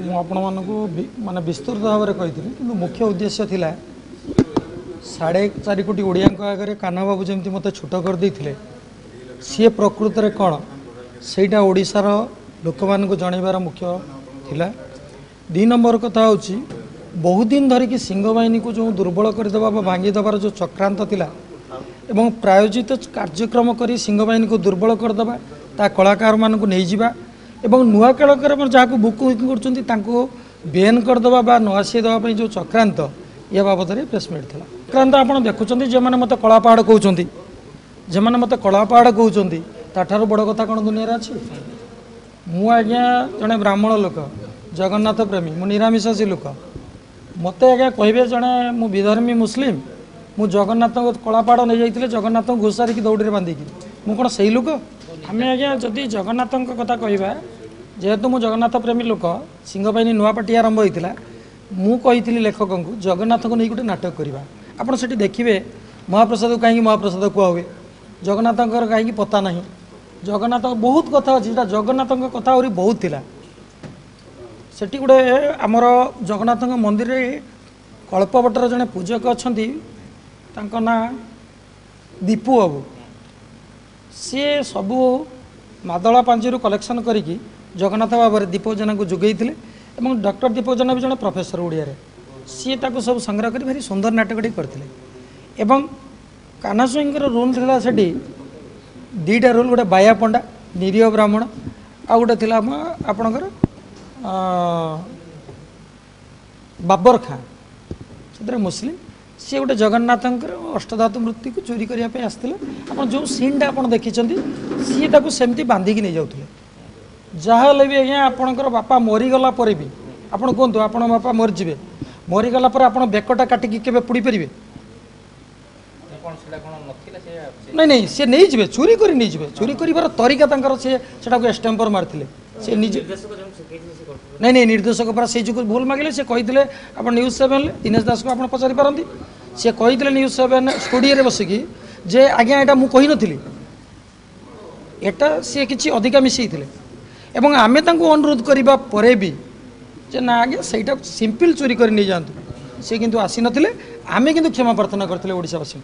माने विस्तृत भाव में कही कि मुख्य उद्देश्य थिला 4.5 कोटी ओडिया आगे कान्हा बाबू जमी मत छोट करदे सी प्रकृत में कौन सेटा ओडिशार लोक मान जनइबार मुख्य थिला। 2 नंबर कथा हूँ बहुत दिन धरिकी सिंह बाहिनी को जो दुर्बल करदेवा भांगीदेवार जो चक्रांत थिला एवं प्रायोजित कार्यक्रम करी सिंह बाहिनी को दुर्बल करदेवा ता कलाकार मान को नहीं जावा एवं नुआ कलाकार जहाँ बुकिंग कर बेन करदेवा बा न आसीदेवा जो चक्रांत या बाबद में प्रेसमिट था। चक्रांत आप देखुं जो मैंने मत कला पहाड़ कहते जो मैंने मत कला पहाड़ कहते ताठार बड़ कथा कौन दुनिया अच्छी। मु आज्ञा जड़े ब्राह्मण लोक जगन्नाथ प्रेमी मु निरामिषासी लोक मत आज्ञा कहे जड़े मु विधर्मी मुस्लिम मु जगन्नाथ कला पहाड़ नहीं जाइए जगन्नाथ घोषारिक दौड़ी बांधिकी मु कौन से लोक आम आज्ञा जदि जगन्नाथ कथा कहवा जेहेतु मु जगन्नाथ प्रेमी लोक सिंह बाहिनी नुआ पार्टी आरंभ होता मु कही लेखक को जगन्नाथ को नहीं गोटे नाटक करवा आपड़ से देखिए महाप्रसाद को कहीं महाप्रसाद कह हुए जगन्नाथ कहीं पता ना जगन्नाथ बहुत कथा अच्छी जगन्नाथ कथा आहरी बहुत थिला सेठी गोटे आमर जगन्नाथ मंदिर कल्पवटर जड़े पूजक अच्छा ना दीपू बाबू सी सबू मादला पांजी कलेक्शन करी जगन्नाथ बाबा दीपक जेना को जोगई एवं डॉक्टर दीपक जेना भी जड़े प्रोफेसर ओडिया सी सब संग्रह कर भारी सुंदर नाटकटी करते एवं कान्हा स्वाईंकर रोल था सेठी 2टा रोल गोटे बाया पंडा निरीह ब्राह्मण आ गोटे थी आपणकर बाबर खां से मुस्लिम सी गोटे जगन्नाथ अष्टधातु मूर्ति को चोरी करने आसते आप जो सीनटा आप देखी सी सेमती बांधिकी नहीं जाते जहाँ भी आज्ञा आपणकर बापा मरीगला भी आपड़ कहतु आप बापा मरीजे मरीगला आप बेकटा काटिकी केबे पुड़ी पारे नहीं नहीं सी नहीं जी चोरी कर नहीं जी चोरी कर तरीका से एस्टेम्पर मारते से निजे नहीं नहीं निर्देशक पर से जो भूल मागिले से कही आप न्यूज 7 दिनेश दास को आप पचारि पारती सी कही न्यूज 7 स्टूडियो बसिकी जे आज्ञा यहाँ मुझे नी एटा सी किसी अधिका मिसई एवं आमे तांको अनुरोध करबा परे भी जे ना आगे सेटा सिंपल चोरी कर नहीं जातु सी किंतु आसी नथिले आमे किंतु क्षमा प्रार्थना करथिले ओडिशावासी।